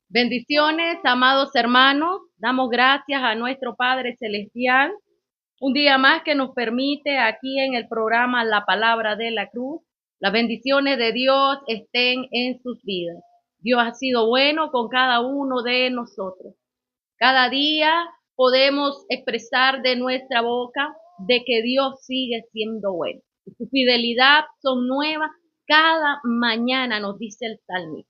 Bendiciones, amados hermanos. Damos gracias a nuestro Padre Celestial. Un día más que nos permite aquí en el programa La Palabra de la Cruz. Las bendiciones de Dios estén en sus vidas. Dios ha sido bueno con cada uno de nosotros. Cada día podemos expresar de nuestra boca de que Dios sigue siendo bueno. Su fidelidad son nuevas cada mañana, nos dice el salmista.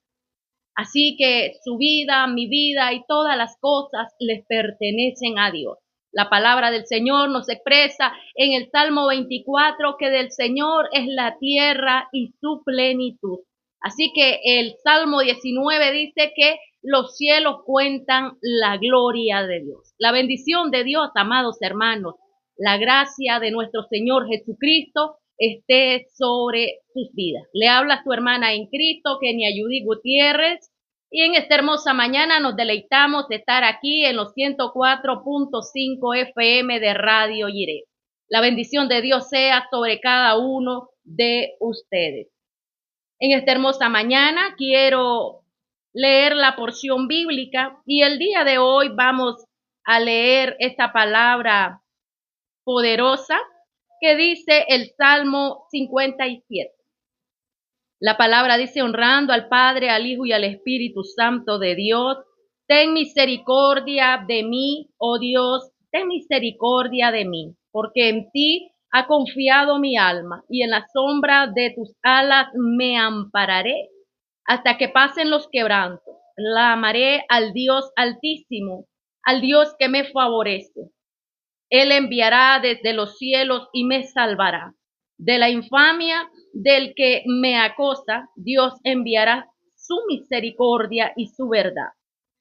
Así que su vida, mi vida y todas las cosas les pertenecen a Dios. La palabra del Señor nos expresa en el Salmo 24 que del Señor es la tierra y su plenitud. Así que el Salmo 19 dice que los cielos cuentan la gloria de Dios. La bendición de Dios, amados hermanos, la gracia de nuestro Señor Jesucristo esté sobre sus vidas. Le habla su hermana en Cristo, Kenia Judy Gutiérrez, y en esta hermosa mañana nos deleitamos de estar aquí en los 104.5 FM de Radio Jireh. La bendición de Dios sea sobre cada uno de ustedes. En esta hermosa mañana quiero leer la porción bíblica y el día de hoy vamos a leer esta palabra poderosa que dice el Salmo 57. La palabra dice: honrando al Padre, al Hijo y al Espíritu Santo de Dios, ten misericordia de mí, oh Dios, ten misericordia de mí, porque en ti ha confiado mi alma, y en la sombra de tus alas me ampararé, hasta que pasen los quebrantos. La amaré al Dios Altísimo, al Dios que me favorece. Él enviará desde los cielos y me salvará. De la infamia del que me acosa, Dios enviará su misericordia y su verdad.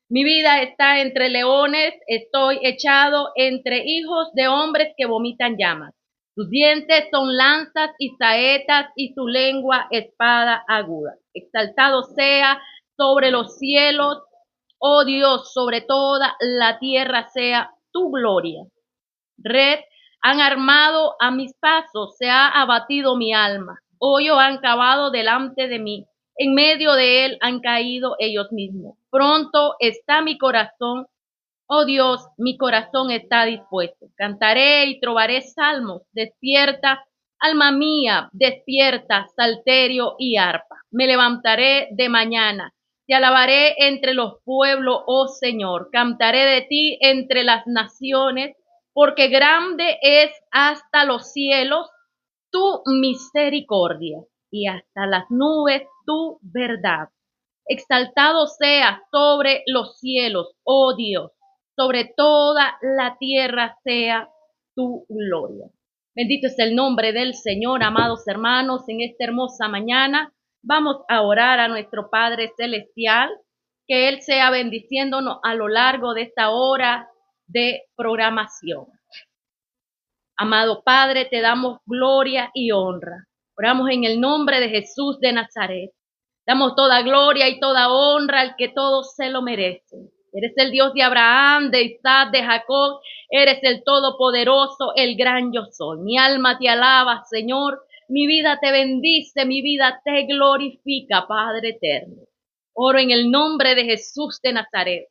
Mi vida está entre leones, estoy echado entre hijos de hombres que vomitan llamas. Sus dientes son lanzas y saetas y su lengua espada aguda. Exaltado sea sobre los cielos, oh Dios, sobre toda la tierra sea tu gloria. Red han armado a mis pasos, se ha abatido mi alma. Hoyo han cavado delante de mí, en medio de él han caído ellos mismos. Pronto está mi corazón, oh Dios, mi corazón está dispuesto. Cantaré y trovaré salmos. Despierta, alma mía, despierta, salterio y arpa. Me levantaré de mañana. Te alabaré entre los pueblos, oh Señor. Cantaré de ti entre las naciones, porque grande es hasta los cielos tu misericordia y hasta las nubes tu verdad. Exaltado sea sobre los cielos, oh Dios, sobre toda la tierra sea tu gloria. Bendito es el nombre del Señor, amados hermanos. En esta hermosa mañana vamos a orar a nuestro Padre Celestial, que Él sea bendiciéndonos a lo largo de esta hora de programación. Amado Padre, te damos gloria y honra. Oramos en el nombre de Jesús de Nazaret. Damos toda gloria y toda honra al que todo se lo merece. Eres el Dios de Abraham, de Isaac, de Jacob. Eres el Todopoderoso, el gran yo soy. Mi alma te alaba, Señor. Mi vida te bendice, mi vida te glorifica, Padre eterno. Oro en el nombre de Jesús de Nazaret.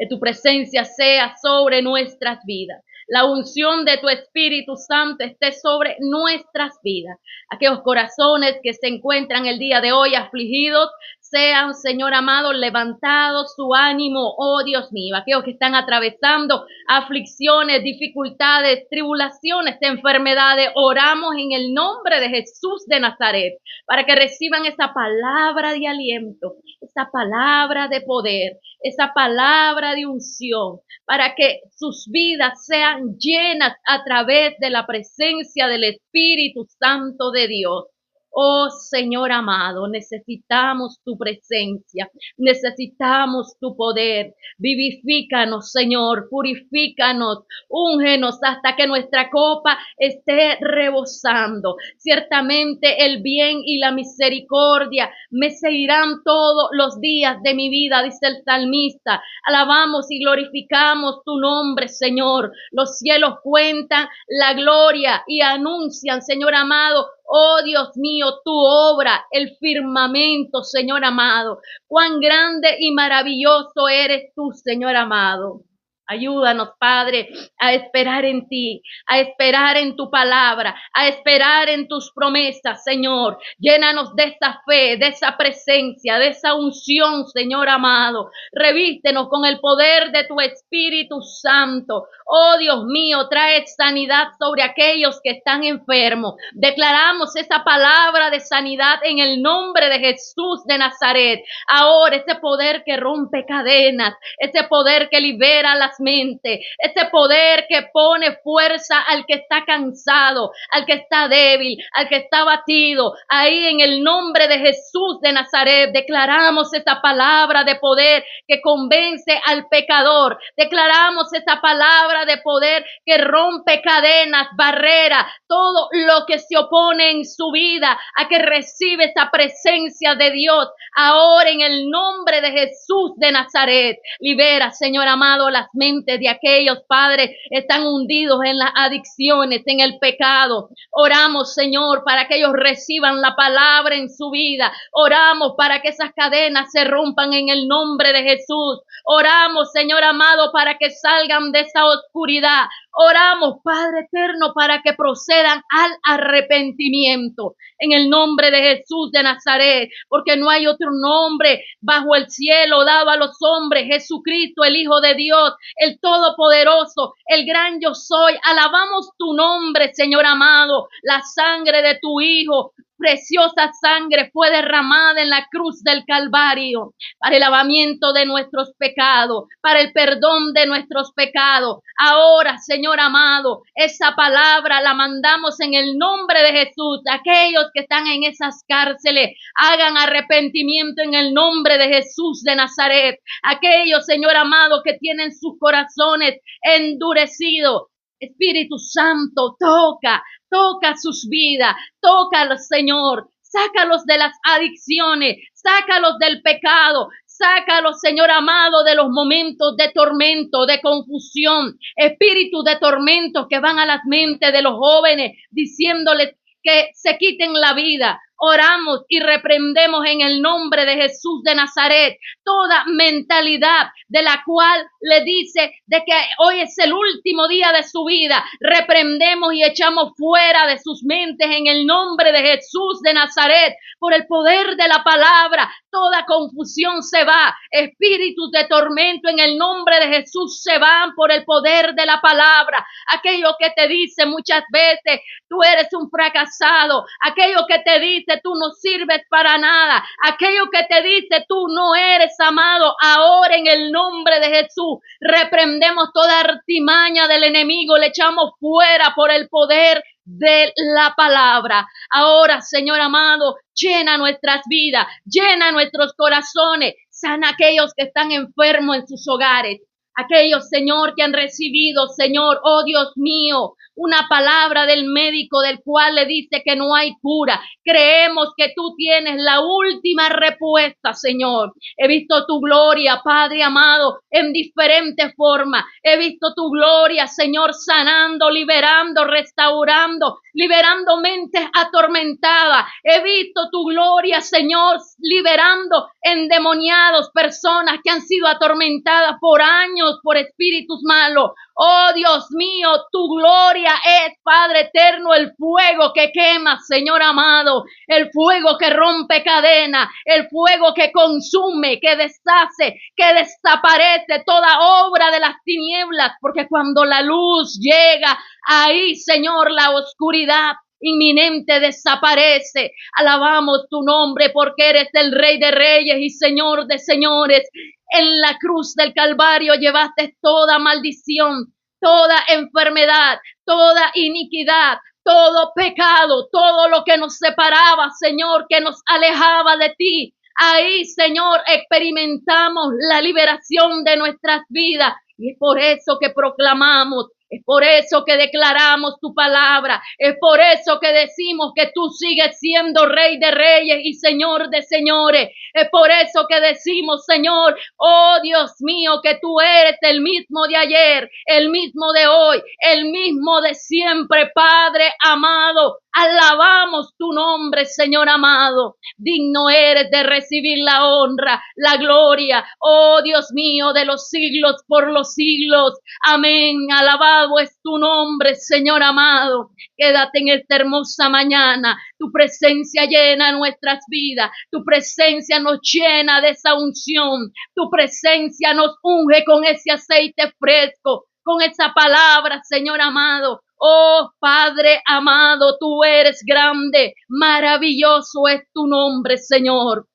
Que tu presencia sea sobre nuestras vidas. La unción de tu Espíritu Santo esté sobre nuestras vidas. Aquellos corazones que se encuentran el día de hoy afligidos, sean, Señor amado, levantados su ánimo, oh Dios mío. Aquellos que están atravesando aflicciones, dificultades, tribulaciones, enfermedades, oramos en el nombre de Jesús de Nazaret, para que reciban esa palabra de aliento, esa palabra de poder, esa palabra de unción, para que sus vidas sean llenas a través de la presencia del Espíritu Santo de Dios. Oh Señor amado, necesitamos tu presencia, necesitamos tu poder. Vivifícanos, Señor, purifícanos, úngenos hasta que nuestra copa esté rebosando. Ciertamente el bien y la misericordia me seguirán todos los días de mi vida, dice el salmista. Alabamos y glorificamos tu nombre, Señor. Los cielos cuentan la gloria y anuncian, Señor amado, oh Dios mío, mío, tu obra, el firmamento, Señor amado. Cuán grande y maravilloso eres tú, Señor amado. Ayúdanos, Padre, a esperar en ti, a esperar en tu palabra, a esperar en tus promesas, Señor. Llénanos de esa fe, de esa presencia, de esa unción, Señor amado. Revístenos con el poder de tu Espíritu Santo. Oh Dios mío, trae sanidad sobre aquellos que están enfermos. Declaramos esa palabra de sanidad en el nombre de Jesús de Nazaret. Ahora ese poder que rompe cadenas, ese poder que libera las mentes, ese poder que pone fuerza al que está cansado, al que está débil, al que está abatido. Ahí en el nombre de Jesús de Nazaret declaramos esa palabra de poder que convence al pecador. Declaramos esa palabra de poder que rompe cadenas, barreras, todo lo que se opone en su vida a que recibe esa presencia de Dios. Ahora en el nombre de Jesús de Nazaret, libera, Señor amado, las mentes de aquellos, padres, están hundidos en las adicciones, en el pecado. Oramos, Señor, para que ellos reciban la palabra en su vida. Oramos para que esas cadenas se rompan en el nombre de Jesús. Oramos, Señor amado, para que salgan de esa oscuridad. Oramos, Padre eterno, para que procedan al arrepentimiento en el nombre de Jesús de Nazaret, porque no hay otro nombre bajo el cielo dado a los hombres. Jesucristo, el Hijo de Dios, el Todopoderoso, el gran yo soy. Alabamos tu nombre, Señor amado. La sangre de tu Hijo, preciosa sangre, fue derramada en la cruz del Calvario para el lavamiento de nuestros pecados, para el perdón de nuestros pecados. Ahora, Señor amado, esa palabra la mandamos en el nombre de Jesús. Aquellos que están en esas cárceles, hagan arrepentimiento en el nombre de Jesús de Nazaret. Aquellos, Señor amado, que tienen sus corazones endurecidos, Espíritu Santo, toca sus vidas, tócalos, Señor, sácalos de las adicciones, sácalos del pecado, sácalos, Señor amado, de los momentos de tormento, de confusión, espíritus de tormento que van a las mentes de los jóvenes, diciéndoles que se quiten la vida. Oramos y reprendemos en el nombre de Jesús de Nazaret toda mentalidad de la cual le dice de que hoy es el último día de su vida. Reprendemos y echamos fuera de sus mentes en el nombre de Jesús de Nazaret. Por el poder de la palabra, toda confusión se va. Espíritus de tormento en el nombre de Jesús se van por el poder de la palabra. Aquello que te dice muchas veces, tú eres un fracasado. Aquello que te dice, tú no sirves para nada. Aquello que te dice, tú no eres amado. Ahora en el nombre de Jesús reprendemos toda artimaña del enemigo, le echamos fuera por el poder de la palabra. Ahora, Señor amado, llena nuestras vidas, llena nuestros corazones, sana a aquellos que están enfermos en sus hogares. Aquellos, Señor, que han recibido, Señor, oh Dios mío, una palabra del médico del cual le dice que no hay cura. Creemos que tú tienes la última respuesta, Señor. He visto tu gloria, Padre amado, en diferentes formas. He visto tu gloria, Señor, sanando, liberando, restaurando, liberando mentes atormentadas. He visto tu gloria, Señor, liberando endemoniados, personas que han sido atormentadas por años por espíritus malos. Oh Dios mío, tu gloria es, Padre eterno, el fuego que quema, Señor amado, el fuego que rompe cadenas, el fuego que consume, que deshace, que desaparece toda obra de las tinieblas, porque cuando la luz llega, ahí, Señor, la oscuridad inminente desaparece. Alabamos tu nombre porque eres el Rey de Reyes y Señor de Señores. En la cruz del Calvario llevaste toda maldición, toda enfermedad, toda iniquidad, todo pecado, todo lo que nos separaba, Señor, que nos alejaba de ti. Ahí, Señor, experimentamos la liberación de nuestras vidas y es por eso que proclamamos. Es por eso que declaramos tu palabra. Es por eso que decimos que tú sigues siendo Rey de Reyes y Señor de Señores. Es por eso que decimos, Señor, oh Dios mío, que tú eres el mismo de ayer, el mismo de hoy, el mismo de siempre, Padre amado. Alabamos tu nombre, Señor amado. Digno eres de recibir la honra, la gloria, oh Dios mío, de los siglos por los siglos. Amén. Alabado es tu nombre, Señor amado. Quédate en esta hermosa mañana. Tu presencia llena nuestras vidas. Tu presencia nos llena de esa unción. Tu presencia nos unge con ese aceite fresco, con esa palabra, Señor amado. Oh Padre amado, tú eres grande, maravilloso es tu nombre, Señor.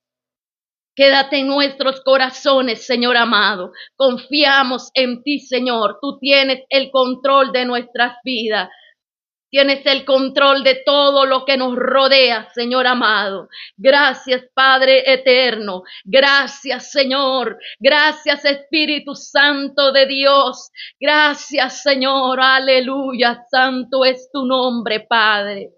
Quédate en nuestros corazones, Señor amado. Confiamos en ti, Señor. Tú tienes el control de nuestras vidas. Tienes el control de todo lo que nos rodea, Señor amado. Gracias, Padre eterno. Gracias, Señor. Gracias, Espíritu Santo de Dios. Gracias, Señor. Aleluya. Santo es tu nombre, Padre.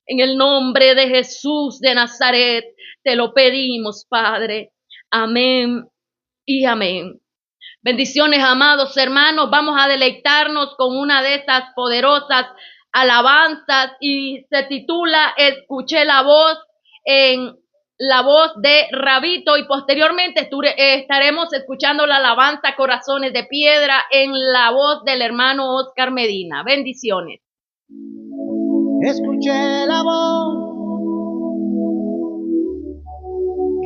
En el nombre de Jesús de Nazaret te lo pedimos, Padre. Amén y amén. Bendiciones, amados hermanos. Vamos a deleitarnos con una de estas poderosas alabanzas y se titula Escuché la voz, en la voz de Rabito, y posteriormente estaremos escuchando la alabanza Corazones de Piedra en la voz del hermano Oscar Medina. Bendiciones. Escuché la voz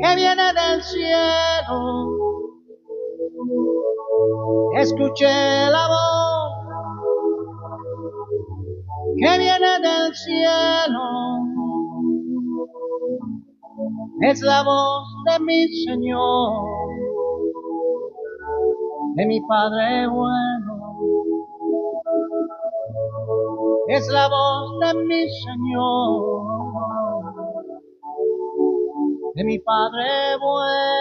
que viene del cielo. Escuché la voz que viene del cielo. Es la voz de mi Señor, de mi Padre bueno. Es la voz de mi Señor, de mi Padre bueno.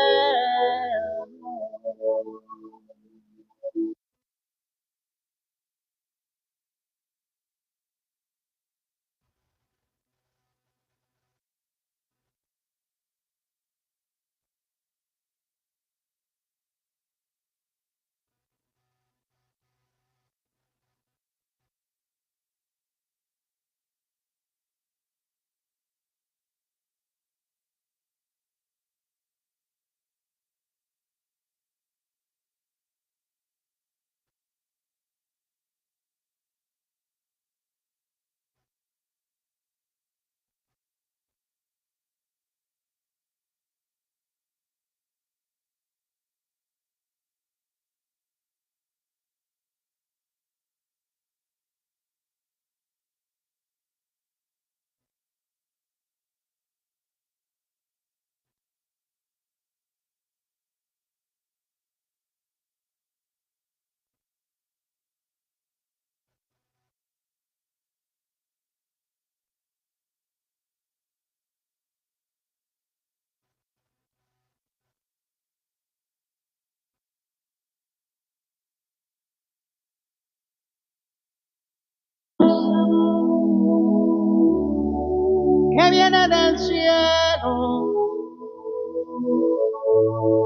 Que viene del cielo.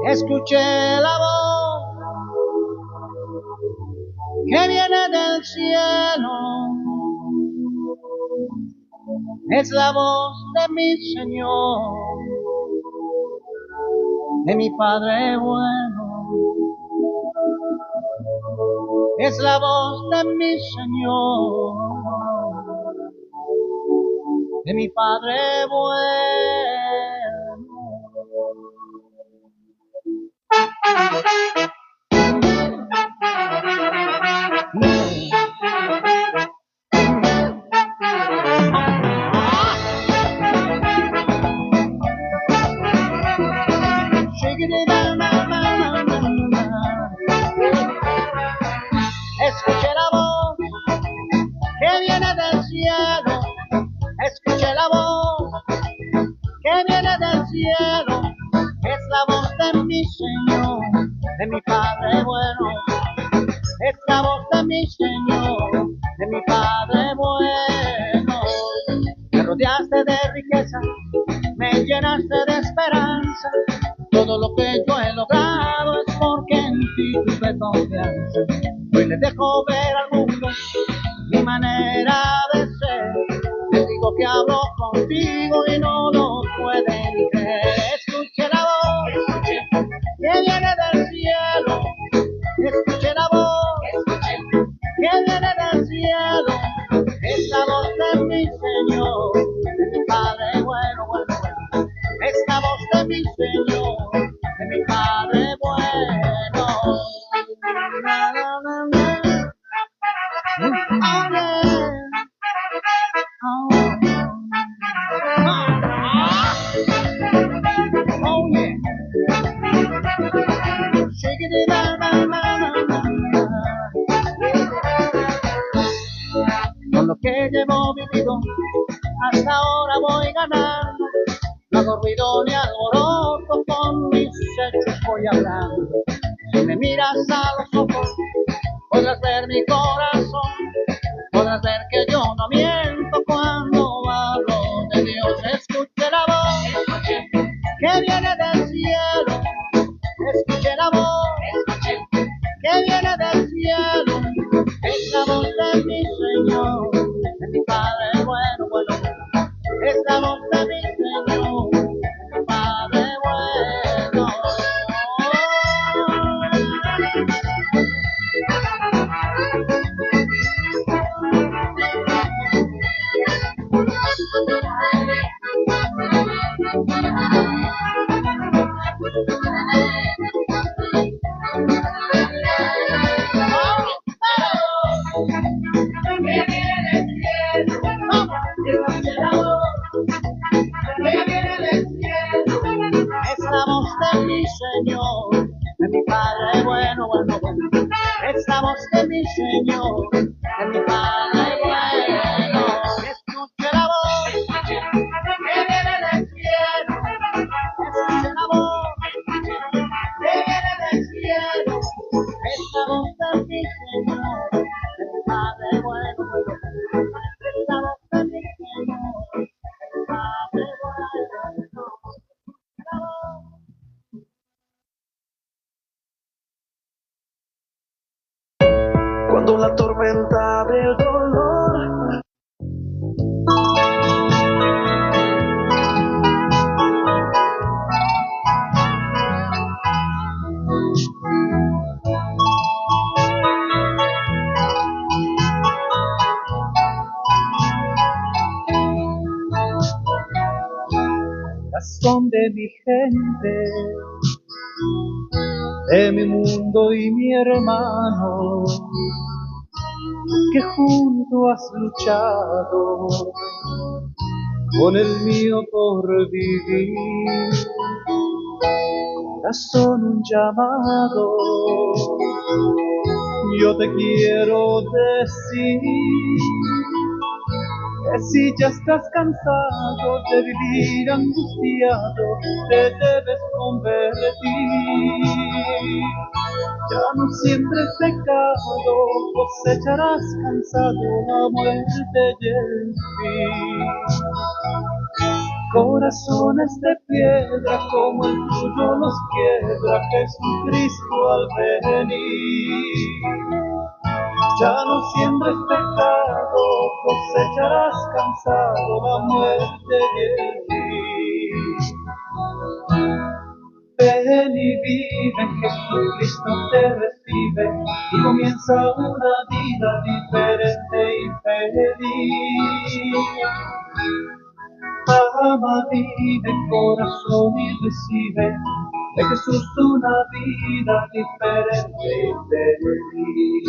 Escuché la voz que viene del cielo. Es la voz de mi Señor, de mi Padre bueno. Es la voz de mi Señor, de mi Padre bueno. Escuché la voz que viene del cielo. Escuché la voz que viene del cielo. Es la voz de mi Señor, de mi Padre bueno. Es la voz de mi Señor, de mi Padre bueno. Me rodeaste de riqueza, me llenaste de esperanza. espíritu de confianza. Hoy le dejo ver al mundo mi manera de ser. Les digo que hablo contigo y no lo pueden creer. Escuche la voz que viene del cielo. Escuche la voz que viene del cielo. Es la voz de mi Señor, de mi Padre bueno, bueno, bueno. Es la voz de mi Señor, de mi Padre bueno. Na, na, na, na. Oh, yeah. Oh, oh, yeah. Shake it, na, na, na, na, na. Con lo que llevo vivido, hasta ahora voy ganando. No hago ruido ni alboroto, con mis hechos voy hablando. Si me miras a los ojos, podrás ver mi corazón. Podrás ver que yo no miento cuando hablo de Dios. Escuche la voz que viene del cielo. Escuche la voz que viene del cielo. Es la voz de mi Señor, de mi Padre bueno, bueno. Es la voz de mi Señor, de mi Padre bueno. Es la voz de mi Señor, de mi Padre bueno, bueno, bueno. Es la voz de mi Señor, de mi Padre bueno. Escuche la voz que viene del cielo. Escuche la voz que viene del cielo. Es la voz de mi Señor, de mi Padre bueno, bueno. Es la voz de mi Señor, de mi Padre bueno. Cuando la tormenta del dolor Corazón de mi gente, de mi mundo y mi hermano, que junto has luchado con el mío por vivir. Corazón, un llamado, yo te quiero decir que si ya estás cansado de vivir angustiado, te debes convertir. Ya no siembres pecado, cosecharás cansado la muerte y el fin. Corazones de piedra como el tuyo los quiebra Jesucristo al venir. Ya no siembres pecado, cosecharás cansado la muerte y el fin. Ven y vive, Jesucristo te recibe y comienza una vida diferente y feliz. Ama, vive, corazón y recibe de Jesús una vida diferente y feliz.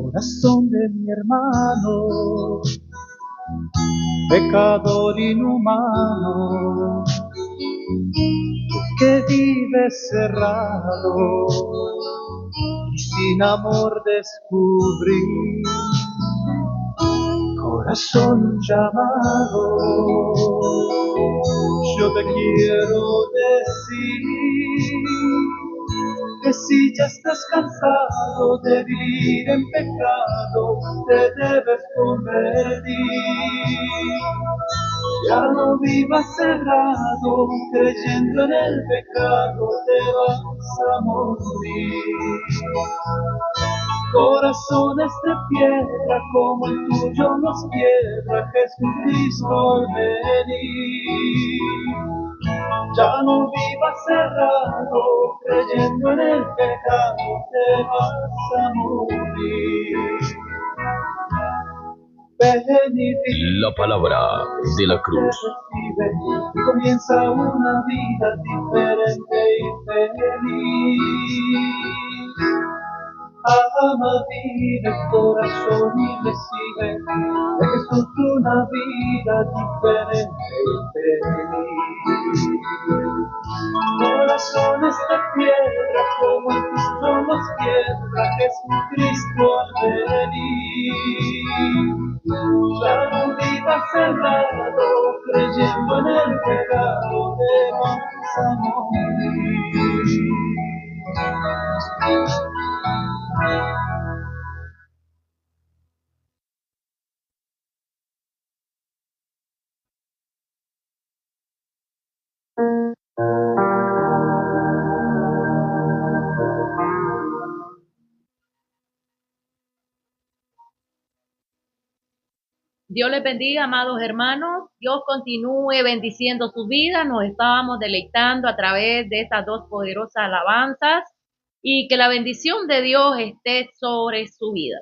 Corazón de mi hermano, pecador inhumano, que vives cerrado y sin amor descubrir. Corazón llamado, yo te quiero que si ya estás cansado de vivir en pecado, te debes convertir. Ya no vivas cerrado, creyendo en el pecado, te vas a morir. Corazones de piedra como el tuyo nos quiebra Jesucristo venir. Ya no vivas cerrado, creyendo en el pecado, te vas a morir. La palabra de la cruz. Y comienza una vida diferente y feliz. Ama, vive el corazón y recibe de Jesús una vida diferente y feliz. Corazones de piedra como el tuyo nos quiebra Jesucristo al venir. Ya no vivas cerrado, creyendo en el pecado, te vas a morir. Dios les bendiga, amados hermanos. Dios continúe bendiciendo su vida. Nos estábamos deleitando a través de estas dos poderosas alabanzas y que la bendición de Dios esté sobre su vida.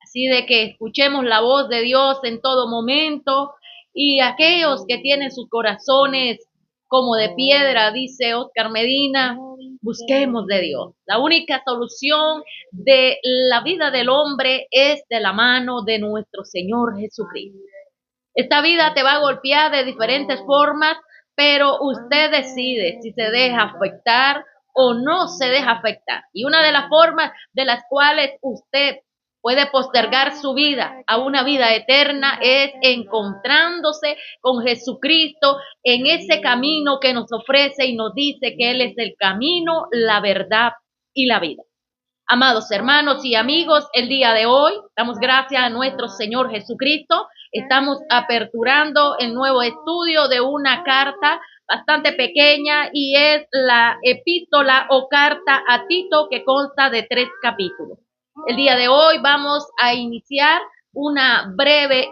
Así de que escuchemos la voz de Dios en todo momento y aquellos que tienen sus corazones como de piedra, dice Oscar Medina, busquemos de Dios. La única solución de la vida del hombre es de la mano de nuestro Señor Jesucristo. Esta vida te va a golpear de diferentes formas, pero usted decide si se deja afectar o no se deja afectar. Y una de las formas de las cuales usted puede postergar su vida a una vida eterna es encontrándose con Jesucristo en ese camino que nos ofrece y nos dice que Él es el camino, la verdad y la vida. Amados hermanos y amigos, el día de hoy damos gracias a nuestro Señor Jesucristo. Estamos aperturando el nuevo estudio de una carta bastante pequeña y es la epístola o carta a Tito, que consta de 3 capítulos. El día de hoy vamos a iniciar una breve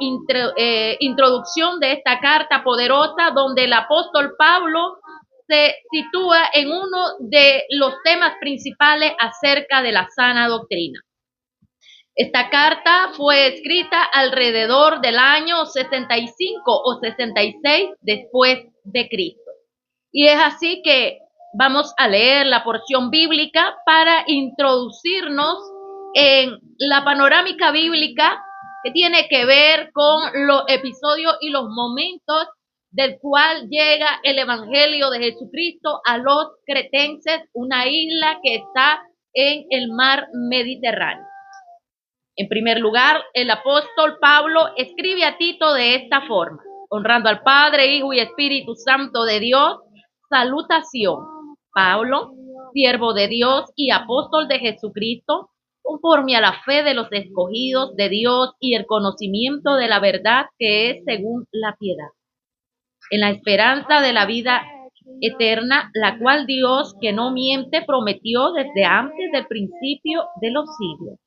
introducción de esta carta poderosa donde el apóstol Pablo se sitúa en uno de los temas principales acerca de la sana doctrina. Esta carta fue escrita alrededor del año 65 o 66 después de Cristo. Y es así que vamos a leer la porción bíblica para introducirnos en la panorámica bíblica que tiene que ver con los episodios y los momentos del cual llega el Evangelio de Jesucristo a los cretenses, una isla que está en el mar Mediterráneo. En primer lugar, el apóstol Pablo escribe a Tito de esta forma: honrando al Padre, Hijo y Espíritu Santo de Dios, salutación. Pablo, siervo de Dios y apóstol de Jesucristo, conforme a la fe de los escogidos de Dios y el conocimiento de la verdad que es según la piedad, en la esperanza de la vida eterna, la cual Dios, que no miente, prometió desde antes del principio de los siglos,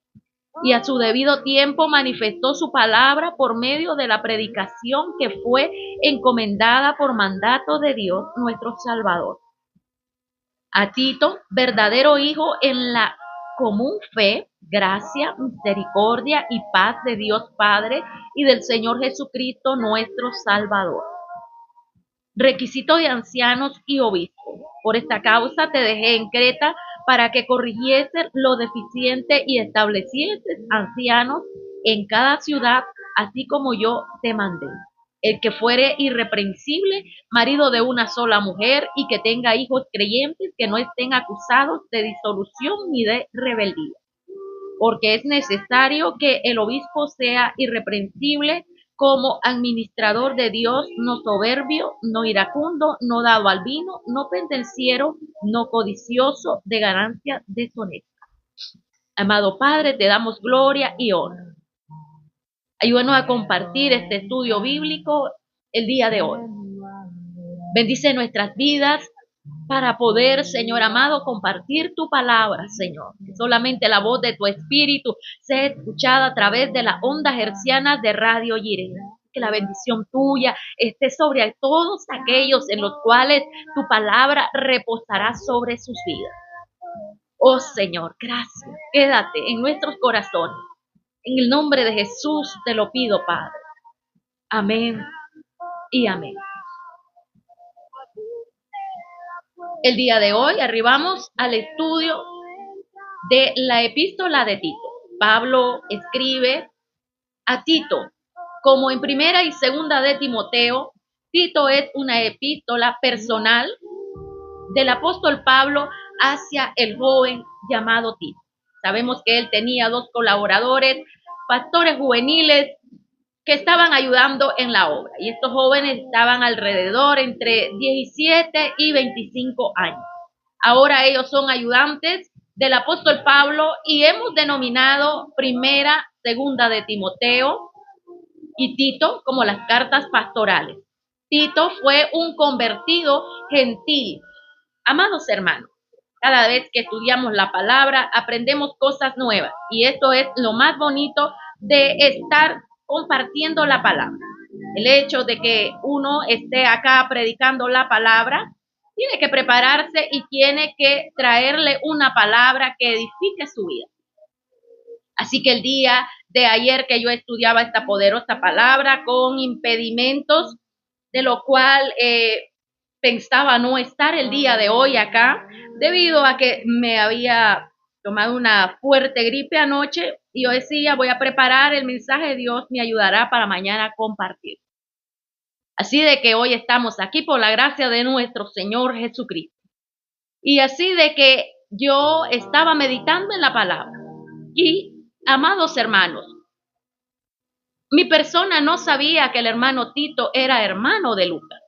y a su debido tiempo manifestó su palabra por medio de la predicación que fue encomendada por mandato de Dios nuestro Salvador. A Tito, verdadero hijo en la común fe, gracia, misericordia y paz de Dios Padre y del Señor Jesucristo nuestro Salvador. Requisito de ancianos y obispos. Por esta causa te dejé en Creta para que corrigieses lo deficiente y establecieses ancianos en cada ciudad, así como yo te mandé. El que fuere irreprensible, marido de una sola mujer, y que tenga hijos creyentes que no estén acusados de disolución ni de rebeldía. Porque es necesario que el obispo sea irreprensible, como administrador de Dios, no soberbio, no iracundo, no dado al vino, no pendenciero, no codicioso de ganancia deshonesta. Amado Padre, te damos gloria y honra. Ayúdanos a compartir este estudio bíblico el día de hoy. Bendice nuestras vidas para poder, Señor amado, compartir tu palabra, Señor. Que solamente la voz de tu Espíritu sea escuchada a través de las ondas hercianas de Radio Jireh. Que la bendición tuya esté sobre todos aquellos en los cuales tu palabra reposará sobre sus vidas. Oh Señor, gracias. Quédate en nuestros corazones. En el nombre de Jesús te lo pido, Padre. Amén y amén. El día de hoy arribamos al estudio de la epístola de Tito. Pablo escribe a Tito, como en primera y segunda de Timoteo. Tito es una epístola personal del apóstol Pablo hacia el joven llamado Tito. Sabemos que él tenía 2 colaboradores, pastores juveniles, que estaban ayudando en la obra. Y estos jóvenes estaban alrededor entre 17 y 25 años. Ahora ellos son ayudantes del apóstol Pablo y hemos denominado primera, segunda de Timoteo y Tito como las cartas pastorales. Tito fue un convertido gentil. Amados hermanos, cada vez que estudiamos la palabra aprendemos cosas nuevas y esto es lo más bonito de estar compartiendo la palabra. El hecho de que uno esté acá predicando la palabra, tiene que prepararse y tiene que traerle una palabra que edifique su vida. Así que el día de ayer que yo estudiaba esta poderosa palabra con impedimentos, de lo cual pensaba no estar el día de hoy acá, debido a que me había tomado una fuerte gripe anoche y yo decía, voy a preparar el mensaje, Dios me ayudará para mañana compartir. Así de que hoy estamos aquí por la gracia de nuestro Señor Jesucristo. Y así de que yo estaba meditando en la palabra. Y, amados hermanos, mi persona no sabía que el hermano Tito era hermano de Lucas.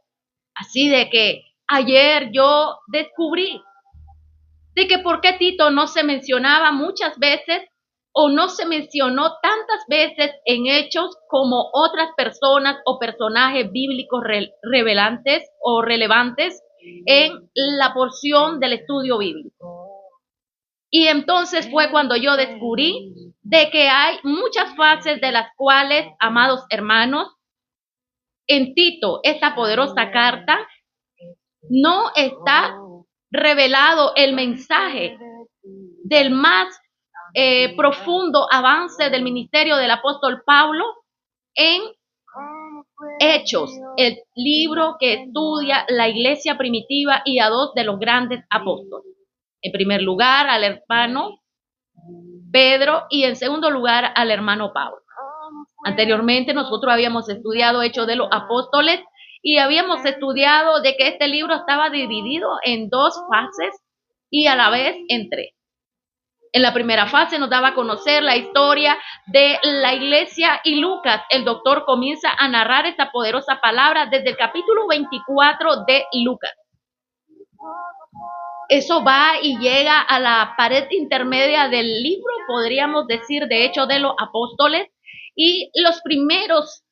Así de que ayer yo descubrí de que por qué Tito no se mencionaba muchas veces o no se mencionó tantas veces en Hechos como otras personas o personajes bíblicos relevantes o relevantes en la porción del estudio bíblico. Y entonces fue cuando yo descubrí de que hay muchas fases de las cuales, amados hermanos, en Tito, esta poderosa carta, no está revelado el mensaje del más profundo avance del ministerio del apóstol Pablo en Hechos, el libro que estudia la iglesia primitiva y a 2 de los grandes apóstoles. En primer lugar, al hermano Pedro y en segundo lugar, al hermano Pablo. Anteriormente nosotros habíamos estudiado Hechos de los Apóstoles y habíamos estudiado de que este libro estaba dividido en 2 fases y a la vez en 3. En la primera fase nos daba a conocer la historia de la iglesia y Lucas, el doctor, comienza a narrar esta poderosa palabra desde el capítulo 24 de Lucas. Eso va y llega a la pared intermedia del libro, podríamos decir, de Hechos de los Apóstoles. Y los primeros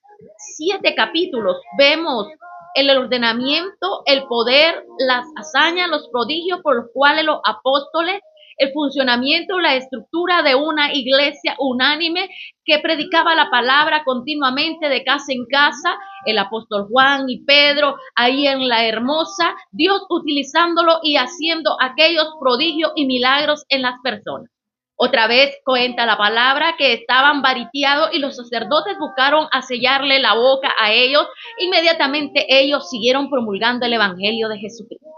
7 capítulos vemos el ordenamiento, el poder, las hazañas, los prodigios por los cuales los apóstoles, el funcionamiento, la estructura de una iglesia unánime que predicaba la palabra continuamente de casa en casa, el apóstol Juan y Pedro ahí en la Hermosa, Dios utilizándolo y haciendo aquellos prodigios y milagros en las personas. Otra vez cuenta la palabra que estaban variteados y los sacerdotes buscaron a sellarle la boca a ellos. Inmediatamente ellos siguieron promulgando el evangelio de Jesucristo.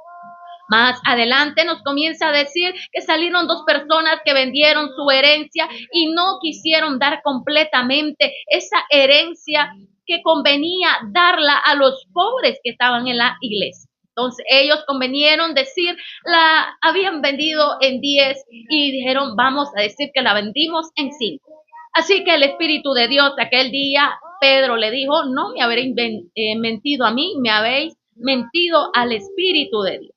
Más adelante nos comienza a decir que salieron 2 personas que vendieron su herencia y no quisieron dar completamente esa herencia que convenía darla a los pobres que estaban en la iglesia. Entonces ellos convenieron decir, la habían vendido en 10 y dijeron, vamos a decir que la vendimos en 5. Así que el Espíritu de Dios aquel día Pedro le dijo, no me habréis mentido a mí, me habéis mentido al Espíritu de Dios.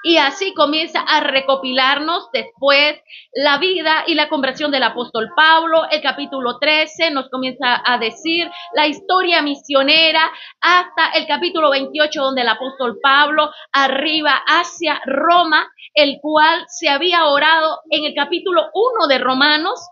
Y así comienza a recopilarnos después la vida y la conversión del apóstol Pablo. El capítulo 13 nos comienza a decir la historia misionera hasta el capítulo 28, donde el apóstol Pablo arriba hacia Roma, el cual se había orado en el capítulo 1 de Romanos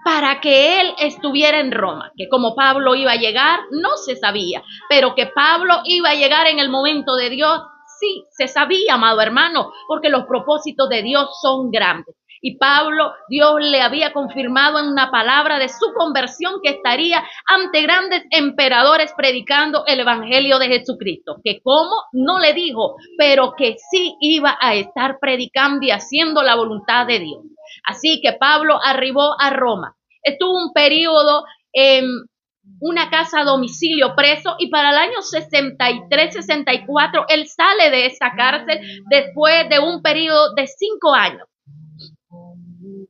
para que él estuviera en Roma, que como Pablo iba a llegar no se sabía, pero que Pablo iba a llegar en el momento de Dios sí se sabía, amado hermano, porque los propósitos de Dios son grandes. Y Pablo, Dios le había confirmado en una palabra de su conversión que estaría ante grandes emperadores predicando el evangelio de Jesucristo. Que como no le dijo, pero que sí iba a estar predicando y haciendo la voluntad de Dios. Así que Pablo arribó a Roma. Estuvo un periodo en una casa a domicilio preso, y para el año 63-64 él sale de esa cárcel después de un periodo de 5 años.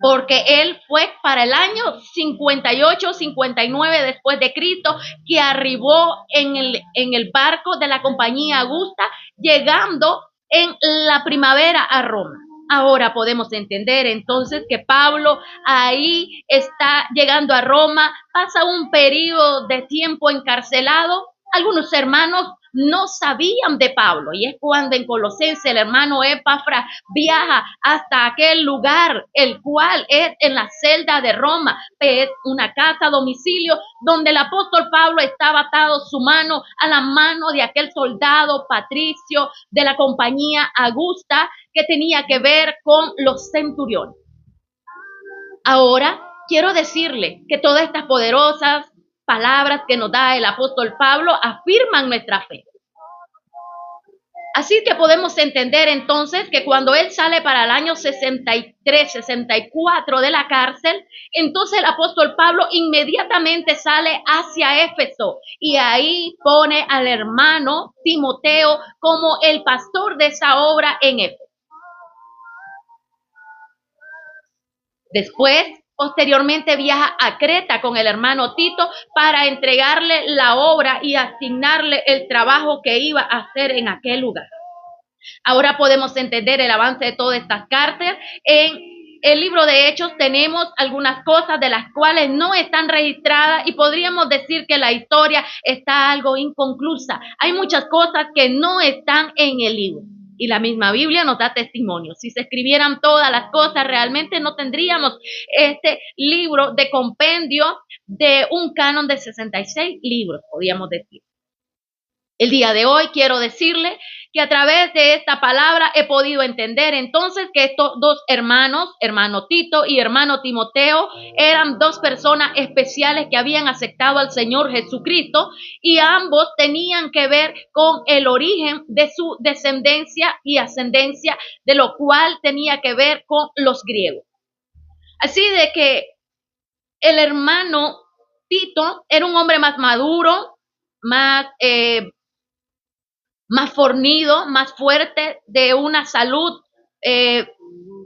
Porque él fue para el año 58-59 después de Cristo que arribó en el barco de la compañía Augusta, llegando en la primavera a Roma. Ahora podemos entender entonces que Pablo ahí está llegando a Roma, pasa un periodo de tiempo encarcelado. Algunos hermanos no sabían de Pablo, y es cuando en Colosenses el hermano Epafras viaja hasta aquel lugar, el cual es en la celda de Roma, es una casa a domicilio donde el apóstol Pablo estaba atado su mano a la mano de aquel soldado patricio de la compañía Augusta que tenía que ver con los centuriones. Ahora quiero decirle que todas estas poderosas palabras que nos da el apóstol Pablo afirman nuestra fe. Así que podemos entender entonces que cuando él sale para el año 63-64 de la cárcel, entonces el apóstol Pablo inmediatamente sale hacia Éfeso y ahí pone al hermano Timoteo como el pastor de esa obra en Éfeso. Después, posteriormente viaja a Creta con el hermano Tito para entregarle la obra y asignarle el trabajo que iba a hacer en aquel lugar. Ahora podemos entender el avance de todas estas cartas. En el libro de Hechos tenemos algunas cosas de las cuales no están registradas y podríamos decir que la historia está algo inconclusa. Hay muchas cosas que no están en el libro. Y la misma Biblia nos da testimonio. Si se escribieran todas las cosas, realmente no tendríamos este libro de compendio de un canon de 66 libros, podríamos decir. El día de hoy quiero decirle que a través de esta palabra he podido entender entonces que estos dos hermanos, hermano Tito y hermano Timoteo, eran dos personas especiales que habían aceptado al Señor Jesucristo, y ambos tenían que ver con el origen de su descendencia y ascendencia, de lo cual tenía que ver con los griegos. Así de que el hermano Tito era un hombre más maduro, más fornido, más fuerte, de una salud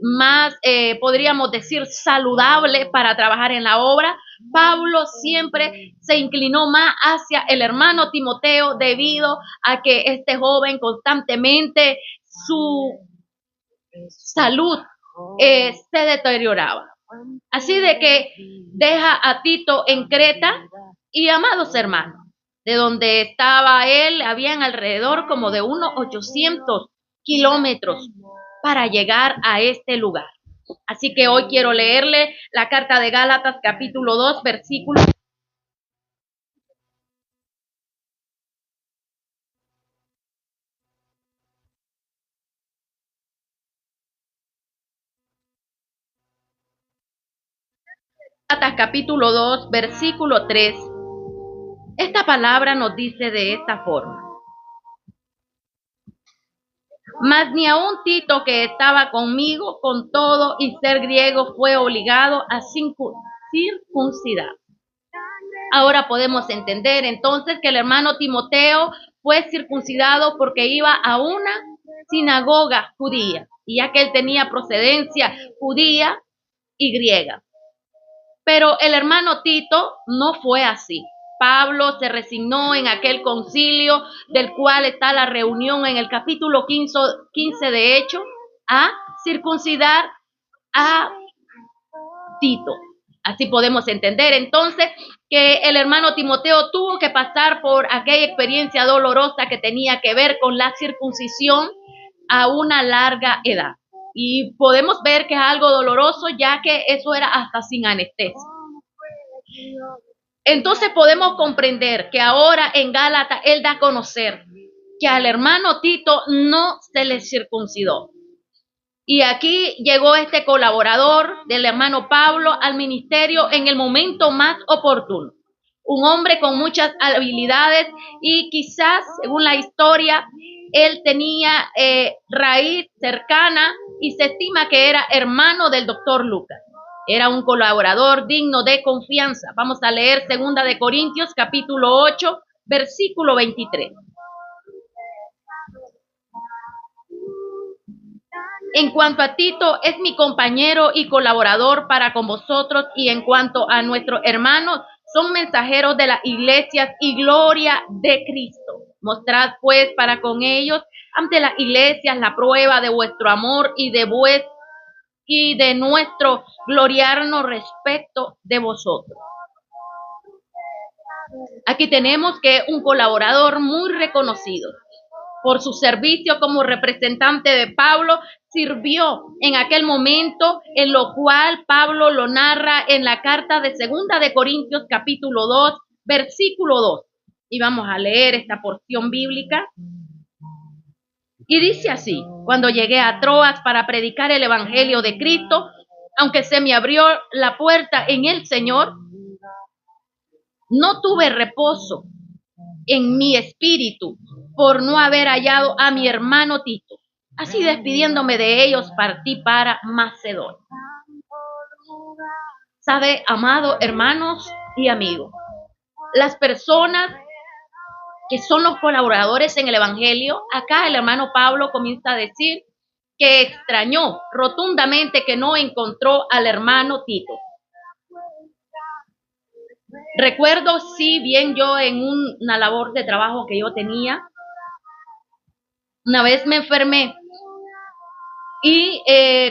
más, podríamos decir, saludable para trabajar en la obra. Pablo siempre se inclinó más hacia el hermano Timoteo debido a que este joven constantemente su salud se deterioraba. Así de que deja a Tito en Creta y, amados hermanos, de donde estaba él, habían alrededor como de unos 800 kilómetros para llegar a este lugar. Así que hoy quiero leerle la carta de Gálatas, capítulo 2, versículo. Gálatas, capítulo 2, versículo 3. Esta palabra nos dice de esta forma: mas ni aun Tito, que estaba conmigo con todo y ser griego, fue obligado a circuncidar. Ahora podemos entender entonces que el hermano Timoteo fue circuncidado porque iba a una sinagoga judía, y ya que él tenía procedencia judía y griega. Pero el hermano Tito no fue así. Pablo se resignó en aquel concilio del cual está la reunión en el capítulo 15 de Hechos, a circuncidar a Tito. Así podemos entender entonces que el hermano Timoteo tuvo que pasar por aquella experiencia dolorosa que tenía que ver con la circuncisión a una larga edad. Y podemos ver que es algo doloroso, ya que eso era hasta sin anestesia. Entonces podemos comprender que ahora en Gálatas él da a conocer que al hermano Tito no se le circuncidó. Y aquí llegó este colaborador del hermano Pablo al ministerio en el momento más oportuno. Un hombre con muchas habilidades y quizás, según la historia, él tenía raíz cercana y se estima que era hermano del doctor Lucas. Era un colaborador digno de confianza. Vamos a leer 2 de Corintios, capítulo 8, versículo 23. En cuanto a Tito, es mi compañero y colaborador para con vosotros, y en cuanto a nuestros hermanos, son mensajeros de las iglesias y gloria de Cristo. Mostrad pues para con ellos ante las iglesias la prueba de vuestro amor y de nuestro gloriarnos respecto de vosotros. Aquí tenemos que un colaborador muy reconocido por su servicio como representante de Pablo, sirvió en aquel momento, en lo cual Pablo lo narra en la carta de 2 de Corintios capítulo 2, versículo 2. Y vamos a leer esta porción bíblica. Y dice así: cuando llegué a Troas para predicar el evangelio de Cristo, aunque se me abrió la puerta en el Señor, no tuve reposo en mi espíritu por no haber hallado a mi hermano Tito. Así, despidiéndome de ellos, partí para Macedonia. ¿Sabe, amados hermanos y amigos? Las personas que son los colaboradores en el evangelio, acá el hermano Pablo comienza a decir que extrañó rotundamente que no encontró al hermano Tito. Recuerdo, sí, bien yo en una labor de trabajo que yo tenía, una vez me enfermé y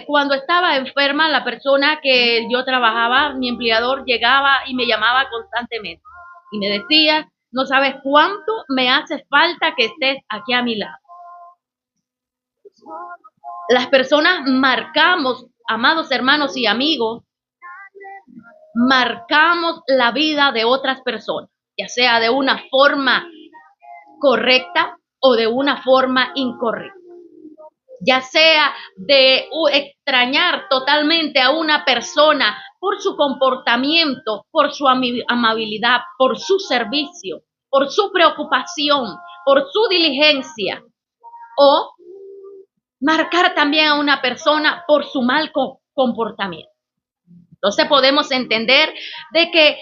cuando estaba enferma, la persona que yo trabajaba, mi empleador, llegaba y me llamaba constantemente y me decía: no sabes cuánto me hace falta que estés aquí a mi lado. Las personas marcamos, amados hermanos y amigos, marcamos la vida de otras personas, ya sea de una forma correcta o de una forma incorrecta. Ya sea de extrañar totalmente a una persona por su comportamiento, por su amabilidad, por su servicio, por su preocupación, por su diligencia, o marcar también a una persona por su mal comportamiento. Entonces podemos entender de que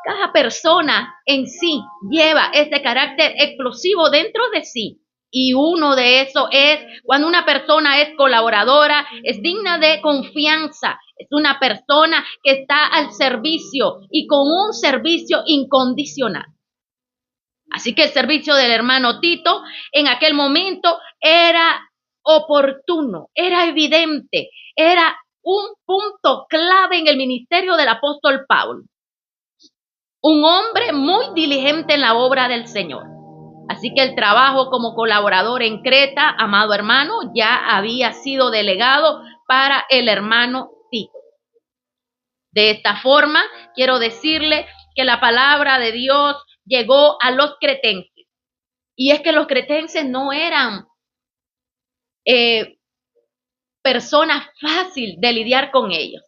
cada persona en sí lleva ese carácter explosivo dentro de sí. Y uno de esos es cuando una persona es colaboradora, es digna de confianza, es una persona que está al servicio y con un servicio incondicional. Así que el servicio del hermano Tito en aquel momento era oportuno, era evidente, era un punto clave en el ministerio del apóstol Pablo. Un hombre muy diligente en la obra del Señor. Así que el trabajo como colaborador en Creta, amado hermano, ya había sido delegado para el hermano Tito. De esta forma, quiero decirle que la palabra de Dios llegó a los cretenses. Y es que los cretenses no eran personas fáciles de lidiar con ellos.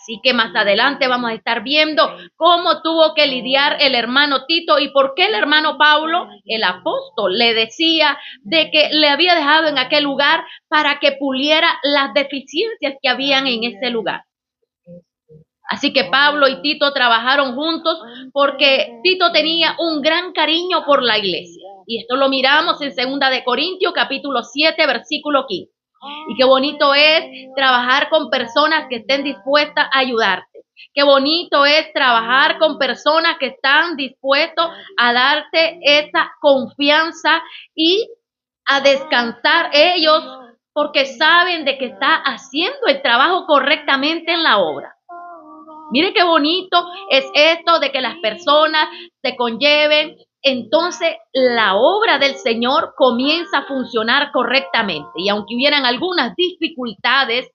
Así que más adelante vamos a estar viendo cómo tuvo que lidiar el hermano Tito y por qué el hermano Pablo, el apóstol, le decía de que le había dejado en aquel lugar para que puliera las deficiencias que habían en ese lugar. Así que Pablo y Tito trabajaron juntos porque Tito tenía un gran cariño por la iglesia. Y esto lo miramos en 2 de Corintios, capítulo 7, versículo 15. Y qué bonito es trabajar con personas que estén dispuestas a ayudarte, Qué bonito es trabajar con personas que están dispuestos a darte esa confianza y a descansar ellos porque saben de que está haciendo el trabajo correctamente en la obra. Mire qué bonito es esto de que las personas se conlleven. Entonces la obra del Señor comienza a funcionar correctamente. Y aunque hubieran algunas dificultades,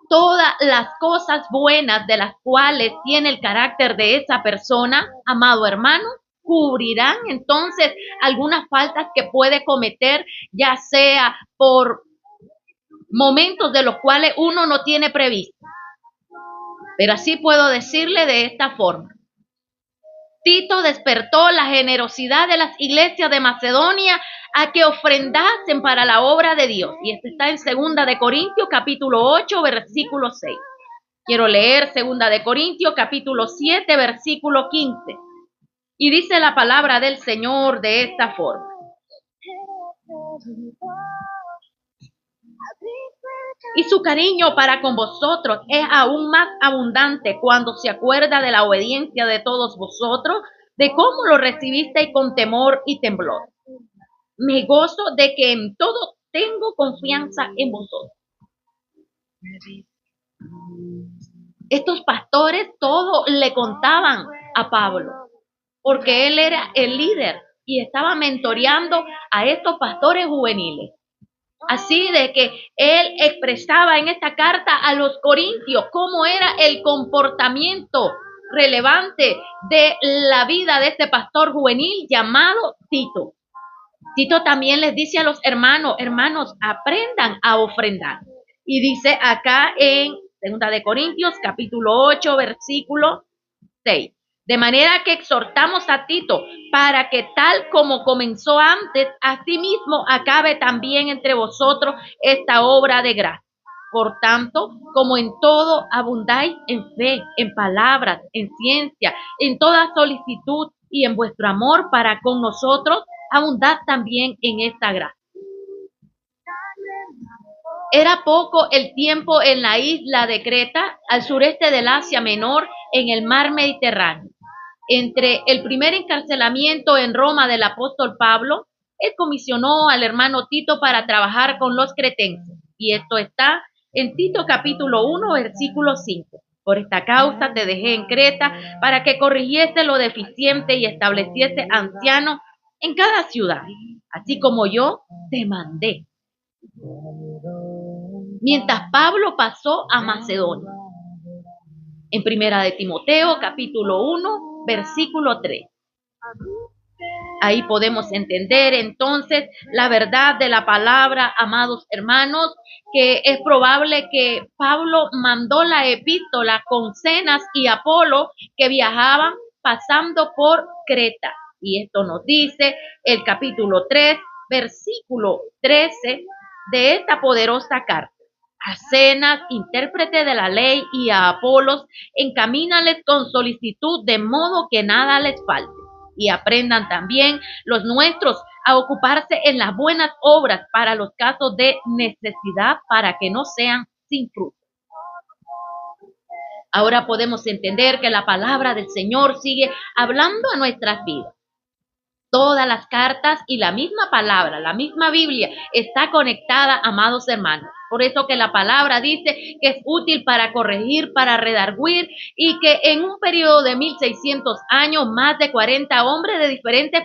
todas las cosas buenas de las cuales tiene el carácter de esa persona, amado hermano, cubrirán entonces algunas faltas que puede cometer, ya sea por momentos de los cuales uno no tiene previsto. Pero así puedo decirle de esta forma. Tito despertó la generosidad de las iglesias de Macedonia a que ofrendasen para la obra de Dios. Y esto está en 2 de Corintios capítulo 8, versículo 6. Quiero leer 2 de Corintios capítulo 7, versículo 15. Y dice la palabra del Señor de esta forma. Y su cariño para con vosotros es aún más abundante cuando se acuerda de la obediencia de todos vosotros, de cómo lo recibisteis con temor y temblor. Me gozo de que en todo tengo confianza en vosotros. Estos pastores todo le contaban a Pablo, porque él era el líder y estaba mentoreando a estos pastores juveniles. Así de que él expresaba en esta carta a los corintios cómo era el comportamiento relevante de la vida de este pastor juvenil llamado Tito. Tito también les dice a los hermanos, aprendan a ofrendar. Y dice acá en 2 de Corintios capítulo 8, versículo 6. De manera que exhortamos a Tito para que tal como comenzó antes, asimismo acabe también entre vosotros esta obra de gracia. Por tanto, como en todo abundáis en fe, en palabras, en ciencia, en toda solicitud y en vuestro amor para con nosotros, abundad también en esta gracia. Era poco el tiempo en la isla de Creta, al sureste del Asia Menor, en el mar Mediterráneo. Entre el primer encarcelamiento en Roma del apóstol Pablo, él comisionó al hermano Tito para trabajar con los cretenses. Y esto está en Tito capítulo 1, versículo 5. Por esta causa te dejé en Creta para que corrigiese lo deficiente y estableciese ancianos en cada ciudad, así como yo te mandé. Mientras Pablo pasó a Macedonia. En 1 de Timoteo, capítulo 1, versículo 3. Ahí podemos entender entonces la verdad de la palabra, amados hermanos, que es probable que Pablo mandó la epístola con Zenas y Apolo que viajaban pasando por Creta. Y esto nos dice el capítulo 3, versículo 13 de esta poderosa carta. A Zenas, intérprete de la ley, y a Apolos, encamínales con solicitud de modo que nada les falte. Y aprendan también los nuestros a ocuparse en las buenas obras para los casos de necesidad, para que no sean sin fruto. Ahora podemos entender que la palabra del Señor sigue hablando a nuestras vidas. Todas las cartas y la misma palabra, la misma Biblia, está conectada, amados hermanos. Por eso que la palabra dice que es útil para corregir, para redarguir, y que en un periodo de 1600 años, más de 40 hombres de diferentes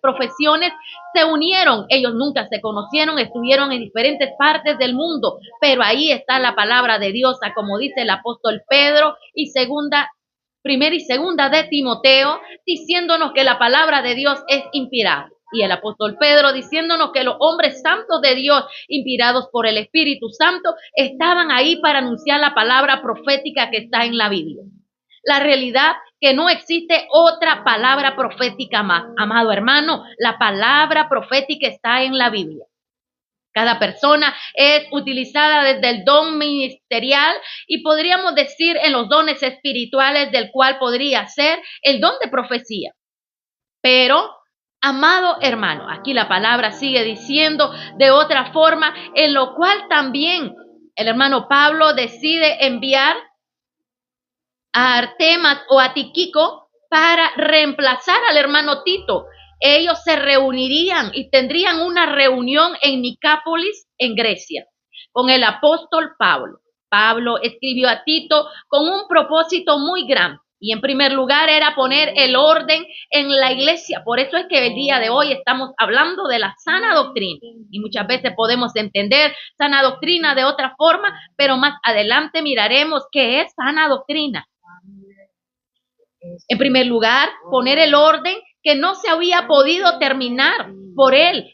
profesiones se unieron. Ellos nunca se conocieron, estuvieron en diferentes partes del mundo, pero ahí está la palabra de Dios, como dice el apóstol Pedro, y Primera y segunda de Timoteo, diciéndonos que la palabra de Dios es inspirada. Y el apóstol Pedro diciéndonos que los hombres santos de Dios, inspirados por el Espíritu Santo, estaban ahí para anunciar la palabra profética que está en la Biblia. La realidad que no existe otra palabra profética más. Amado hermano, la palabra profética está en la Biblia. Cada persona es utilizada desde el don ministerial y podríamos decir en los dones espirituales, del cual podría ser el don de profecía. Pero, amado hermano, aquí la palabra sigue diciendo de otra forma, en lo cual también el hermano Pablo decide enviar a Artemas o a Tíquico para reemplazar al hermano Tito. Ellos se reunirían y tendrían una reunión en Nicápolis, en Grecia, con el apóstol Pablo. Pablo escribió a Tito con un propósito muy grande. Y en primer lugar era poner el orden en la iglesia. Por eso es que el día de hoy estamos hablando de la sana doctrina. Y muchas veces podemos entender sana doctrina de otra forma, pero más adelante miraremos qué es sana doctrina. En primer lugar, poner el orden que no se había podido terminar por él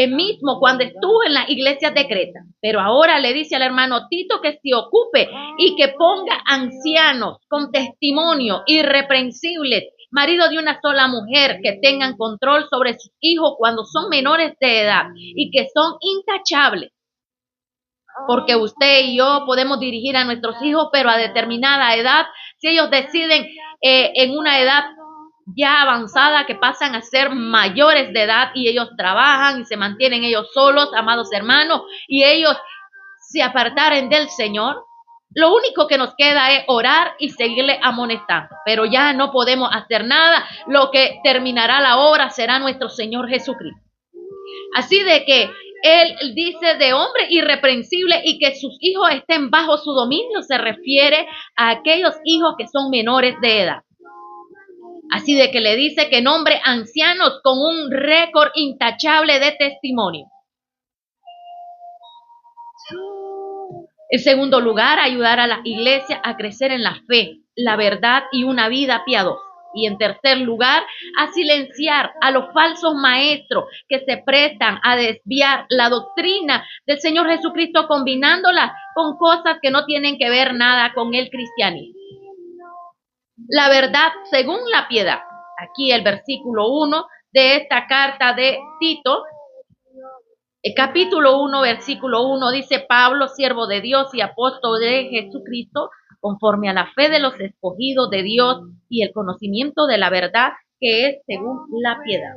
mismo cuando estuvo en las iglesias de Creta. Pero ahora le dice al hermano Tito que se ocupe y que ponga ancianos con testimonio irreprensibles, maridos de una sola mujer, que tengan control sobre sus hijos cuando son menores de edad y que son intachables. Porque usted y yo podemos dirigir a nuestros hijos, pero a determinada edad, si ellos deciden en una edad ya avanzada que pasan a ser mayores de edad y ellos trabajan y se mantienen ellos solos, amados hermanos, y ellos se apartaren del Señor, lo único que nos queda es orar y seguirle amonestando, pero ya no podemos hacer nada. Lo que terminará la obra será nuestro Señor Jesucristo. Así de que él dice de hombre irreprensible y que sus hijos estén bajo su dominio, se refiere a aquellos hijos que son menores de edad. Así de que le dice que nombre ancianos con un récord intachable de testimonio. En segundo lugar, ayudar a la iglesia a crecer en la fe, la verdad y una vida piadosa. Y en tercer lugar, a silenciar a los falsos maestros que se prestan a desviar la doctrina del Señor Jesucristo, combinándola con cosas que no tienen que ver nada con el cristianismo. La verdad según la piedad. Aquí el versículo 1 de esta carta de Tito, el capítulo 1, versículo 1, dice: Pablo, siervo de Dios y apóstol de Jesucristo, conforme a la fe de los escogidos de Dios y el conocimiento de la verdad que es según la piedad.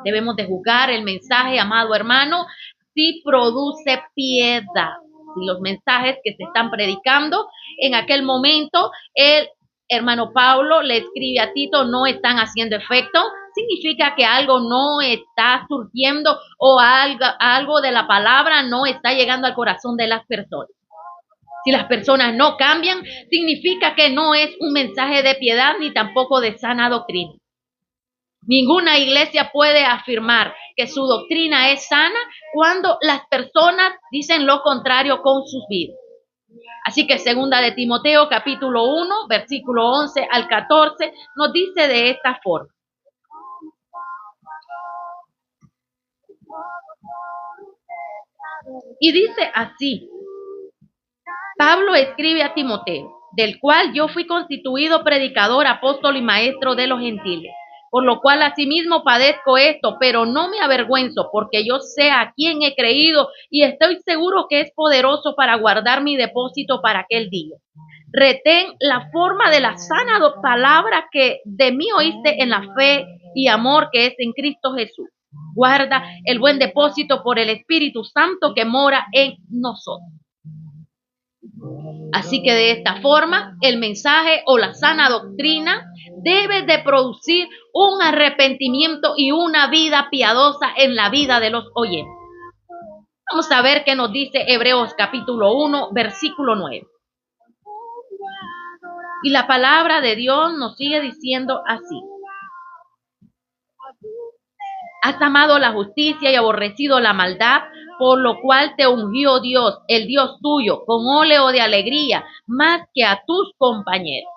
Debemos de juzgar el mensaje, amado hermano, si produce piedad. Si los mensajes que se están predicando en aquel momento, el hermano Pablo le escribe a Tito, no están haciendo efecto, significa que algo no está surgiendo o algo de la palabra no está llegando al corazón de las personas. Si las personas no cambian, significa que no es un mensaje de piedad ni tampoco de sana doctrina. Ninguna iglesia puede afirmar que su doctrina es sana cuando las personas dicen lo contrario con sus vidas. Así que segunda de Timoteo, capítulo 1, versículo 11 al 14, nos dice de esta forma. Y dice así: Pablo escribe a Timoteo, del cual yo fui constituido predicador, apóstol y maestro de los gentiles, por lo cual asimismo padezco esto, pero no me avergüenzo, porque yo sé a quién he creído y estoy seguro que es poderoso para guardar mi depósito para aquel día. Retén la forma de la sana palabra que de mí oíste en la fe y amor que es en Cristo Jesús. Guarda el buen depósito por el Espíritu Santo que mora en nosotros. Así que de esta forma, el mensaje o la sana doctrina debe de producir un arrepentimiento y una vida piadosa en la vida de los oyentes. Vamos a ver qué nos dice Hebreos capítulo 1, versículo 9. Y la palabra de Dios nos sigue diciendo así: has amado la justicia y aborrecido la maldad, por lo cual te ungió Dios, el Dios tuyo, con óleo de alegría, más que a tus compañeros.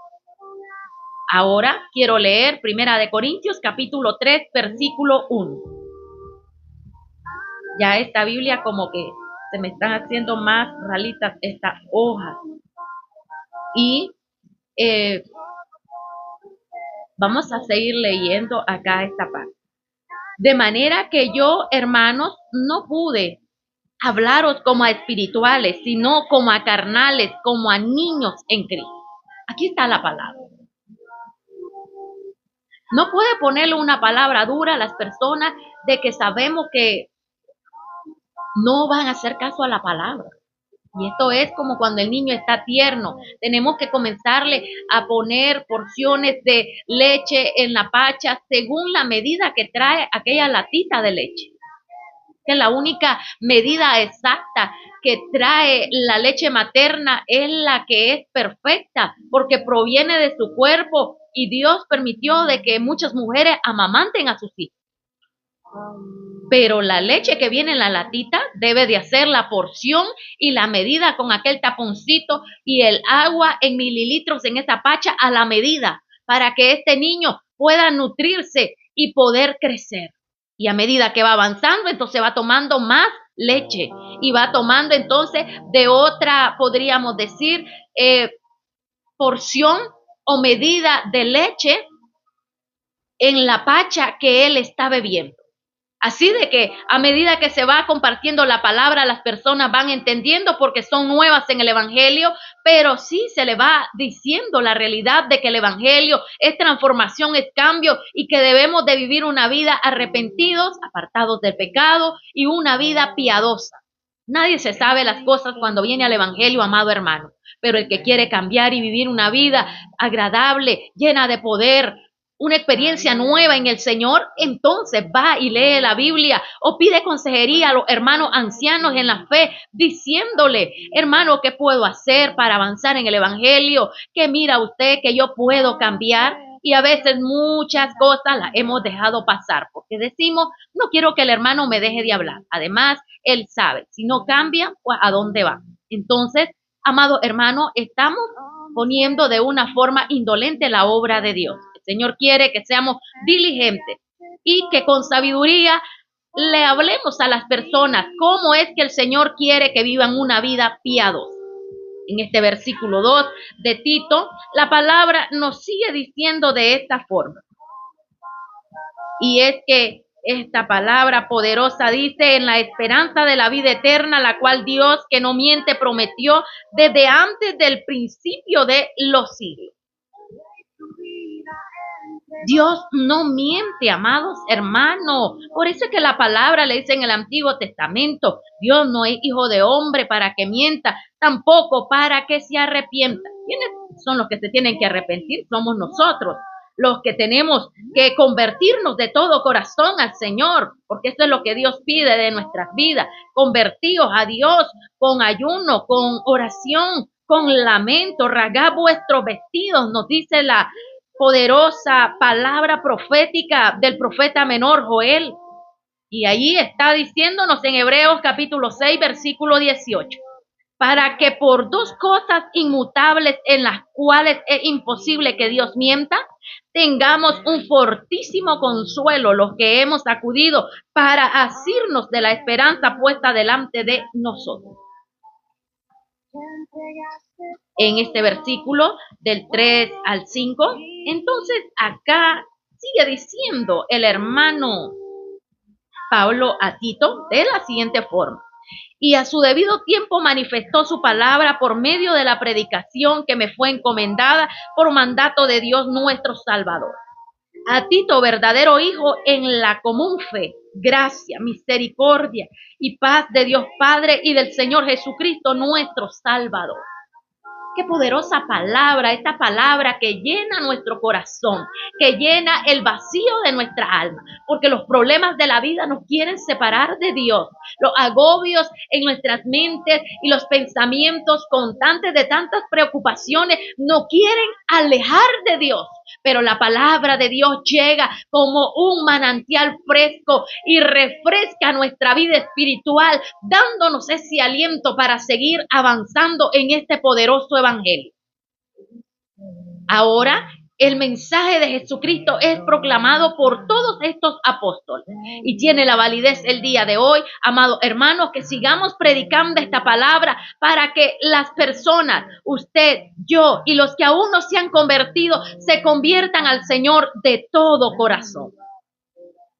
Ahora quiero leer Primera de Corintios, capítulo 3, versículo 1. Ya esta Biblia como que se me están haciendo más ralitas estas hojas. Y vamos a seguir leyendo acá esta parte. De manera que yo, hermanos, no pude hablaros como a espirituales, sino como a carnales, como a niños en Cristo. Aquí está la palabra. No puede ponerle una palabra dura a las personas de que sabemos que no van a hacer caso a la palabra. Y esto es como cuando el niño está tierno. Tenemos que comenzarle a poner porciones de leche en la pacha según la medida que trae aquella latita de leche. Que la única medida exacta que trae la leche materna es la que es perfecta, porque proviene de su cuerpo y Dios permitió de que muchas mujeres amamanten a sus hijos. Pero la leche que viene en la latita debe de hacer la porción y la medida con aquel taponcito y el agua en mililitros en esa pacha a la medida para que este niño pueda nutrirse y poder crecer. Y a medida que va avanzando, entonces va tomando más leche y va tomando entonces de otra, podríamos decir, porción o medida de leche en la pacha que él está bebiendo. Así de que a medida que se va compartiendo la palabra, las personas van entendiendo porque son nuevas en el evangelio, pero sí se le va diciendo la realidad de que el evangelio es transformación, es cambio y que debemos de vivir una vida arrepentidos, apartados del pecado y una vida piadosa. Nadie se sabe las cosas cuando viene al evangelio, amado hermano, pero el que quiere cambiar y vivir una vida agradable, llena de poder, una experiencia nueva en el Señor, entonces va y lee la Biblia o pide consejería a los hermanos ancianos en la fe, diciéndole, hermano, ¿qué puedo hacer para avanzar en el evangelio? Que mira usted que yo puedo cambiar. Y a veces muchas cosas las hemos dejado pasar porque decimos, no quiero que el hermano me deje de hablar. Además, él sabe, si no cambia, pues ¿a dónde va? Entonces, amado hermano, estamos poniendo de una forma indolente la obra de Dios. El Señor quiere que seamos diligentes y que con sabiduría le hablemos a las personas cómo es que el Señor quiere que vivan una vida piadosa. En este versículo 2 de Tito, la palabra nos sigue diciendo de esta forma. Y es que esta palabra poderosa dice, en la esperanza de la vida eterna, la cual Dios, que no miente, prometió desde antes del principio de los siglos. Dios no miente, amados hermanos. Por eso es que la palabra le dice en el Antiguo Testamento, Dios no es hijo de hombre para que mienta, tampoco para que se arrepienta. ¿Quiénes son los que se tienen que arrepentir? Somos nosotros, los que tenemos que convertirnos de todo corazón al Señor, porque eso es lo que Dios pide de nuestras vidas. Convertíos a Dios con ayuno, con oración, con lamento, rasgad vuestros vestidos, nos dice la poderosa palabra profética del profeta menor Joel. Y allí está diciéndonos en Hebreos capítulo 6, versículo 18, para que por dos cosas inmutables en las cuales es imposible que Dios mienta, tengamos un fortísimo consuelo los que hemos acudido para asirnos de la esperanza puesta delante de nosotros. En este versículo del 3 al 5, entonces acá sigue diciendo el hermano Pablo a Tito de la siguiente forma. Y a su debido tiempo manifestó su palabra por medio de la predicación que me fue encomendada por mandato de Dios nuestro Salvador. A Tito, verdadero hijo en la común fe, gracia, misericordia y paz de Dios Padre y del Señor Jesucristo nuestro Salvador. Qué poderosa palabra, esta palabra que llena nuestro corazón, que llena el vacío de nuestra alma, porque los problemas de la vida nos quieren separar de Dios. Los agobios en nuestras mentes y los pensamientos constantes de tantas preocupaciones nos quieren alejar de Dios. Pero la palabra de Dios llega como un manantial fresco y refresca nuestra vida espiritual, dándonos ese aliento para seguir avanzando en este poderoso evangelio. Ahora, el mensaje de Jesucristo es proclamado por todos estos apóstoles y tiene la validez el día de hoy, amados hermanos, que sigamos predicando esta palabra para que las personas, usted, yo y los que aún no se han convertido, se conviertan al Señor de todo corazón.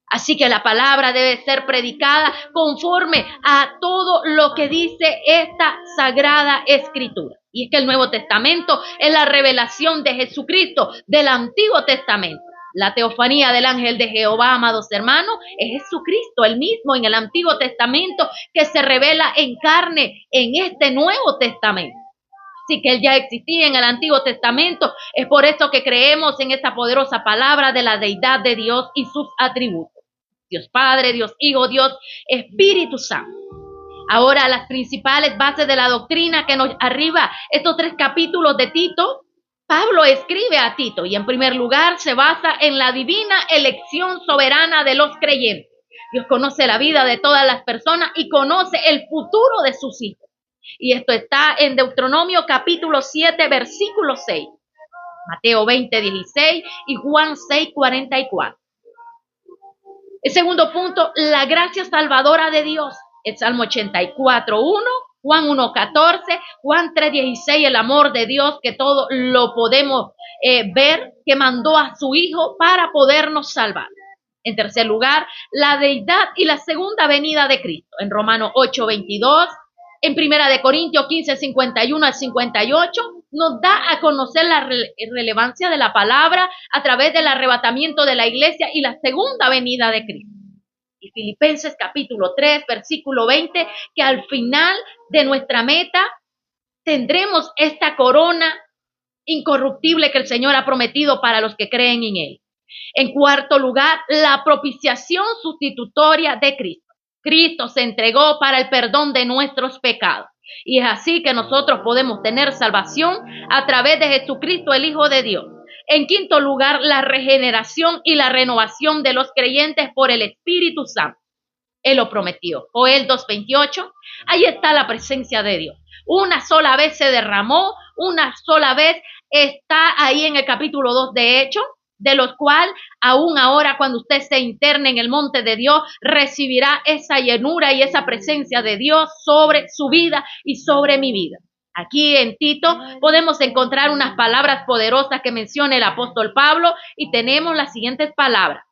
Así que la palabra debe ser predicada conforme a todo lo que dice esta sagrada escritura. Y es que el Nuevo Testamento es la revelación de Jesucristo del Antiguo Testamento. La teofanía del ángel de Jehová, amados hermanos, es Jesucristo, el mismo en el Antiguo Testamento que se revela en carne en este Nuevo Testamento. Así que Él ya existía en el Antiguo Testamento. Es por eso que creemos en esta poderosa palabra de la deidad de Dios y sus atributos. Dios Padre, Dios Hijo, Dios Espíritu Santo. Ahora, las principales bases de la doctrina que nos arriba estos 3 capítulos de Tito. Pablo escribe a Tito y en primer lugar se basa en la divina elección soberana de los creyentes. Dios conoce la vida de todas las personas y conoce el futuro de sus hijos. Y esto está en Deuteronomio capítulo 7, versículo 6, Mateo 20, 16 y Juan 6, 44. El segundo punto, la gracia salvadora de Dios. El Salmo 84, 1, Juan 1, 14, Juan 3, 16, el amor de Dios que todo lo podemos ver, que mandó a su Hijo para podernos salvar. En tercer lugar, la deidad y la segunda venida de Cristo. En Romanos 8, 22, en Primera de Corintios 15, 51 al 58, nos da a conocer la relevancia de la palabra a través del arrebatamiento de la iglesia y la segunda venida de Cristo. Y Filipenses capítulo 3, versículo 20, que al final de nuestra meta tendremos esta corona incorruptible que el Señor ha prometido para los que creen en Él. En cuarto lugar, la propiciación sustitutoria de Cristo. Cristo se entregó para el perdón de nuestros pecados. Y es así que nosotros podemos tener salvación a través de Jesucristo, el Hijo de Dios. En quinto lugar, la regeneración y la renovación de los creyentes por el Espíritu Santo. Él lo prometió. Joel 2:28, ahí está la presencia de Dios. Una sola vez se derramó, una sola vez está ahí en el capítulo 2 de Hechos, de los cuales aún ahora cuando usted se interne en el monte de Dios, recibirá esa llenura y esa presencia de Dios sobre su vida y sobre mi vida. Aquí en Tito podemos encontrar unas palabras poderosas que menciona el apóstol Pablo y tenemos las siguientes palabras.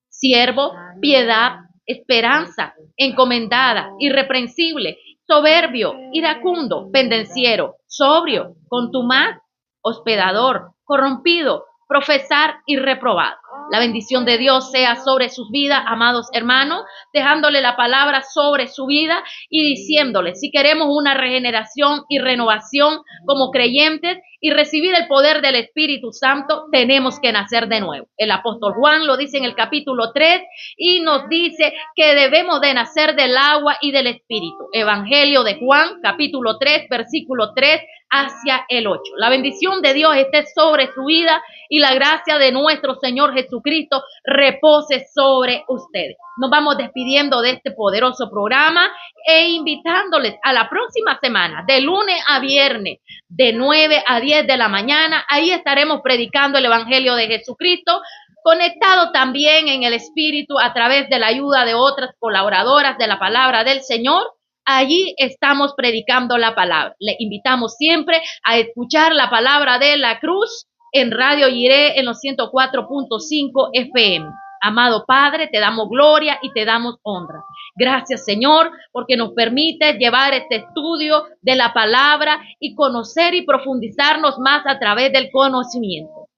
Siervo, piedad, esperanza, encomendada, irreprensible, soberbio, iracundo, pendenciero, sobrio, contumaz, hospedador, corrompido, profesar y reprobado. La bendición de Dios sea sobre sus vidas, amados hermanos, dejándole la palabra sobre su vida y diciéndole, si queremos una regeneración y renovación como creyentes y recibir el poder del Espíritu Santo, tenemos que nacer de nuevo. El apóstol Juan lo dice en el capítulo 3 y nos dice que debemos de nacer del agua y del Espíritu. Evangelio de Juan, capítulo 3, versículo 3 hacia el 8. La bendición de Dios esté sobre su vida y la gracia de nuestro Señor Jesucristo repose sobre ustedes. Nos vamos despidiendo de este poderoso programa e invitándoles a la próxima semana, de lunes a viernes, de 9 a 10 de la mañana. Ahí estaremos predicando el Evangelio de Jesucristo, conectado también en el Espíritu a través de la ayuda de otras colaboradoras de la palabra del Señor. Allí estamos predicando la palabra. Le invitamos siempre a escuchar la palabra de la cruz en Radio Jiré en los 104.5 FM. Amado Padre, te damos gloria y te damos honra. Gracias, Señor, porque nos permite llevar este estudio de la palabra y conocer y profundizarnos más a través del conocimiento.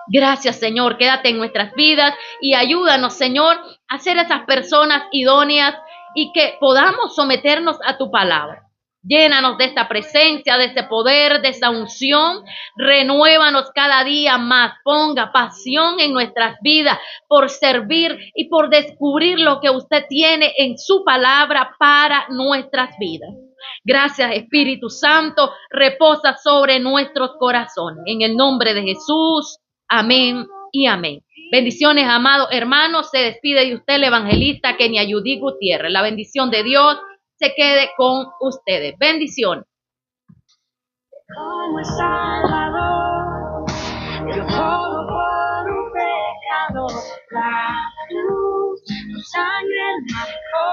Gracias, Señor, quédate en nuestras vidas y ayúdanos, Señor, a ser esas personas idóneas y que podamos someternos a tu palabra. Llénanos de esta presencia, de ese poder, de esa unción. Renuévanos cada día más. Ponga pasión en nuestras vidas por servir y por descubrir lo que usted tiene en su palabra para nuestras vidas. Gracias, Espíritu Santo. Reposa sobre nuestros corazones. En el nombre de Jesús. Amén y amén. Bendiciones, amados hermanos. Se despide de usted el evangelista Kenia Yudí Gutiérrez. La bendición de Dios se quede con ustedes. Bendiciones. Como Salvador, dio todo por un pecado, la cruz, tu sangre marcó.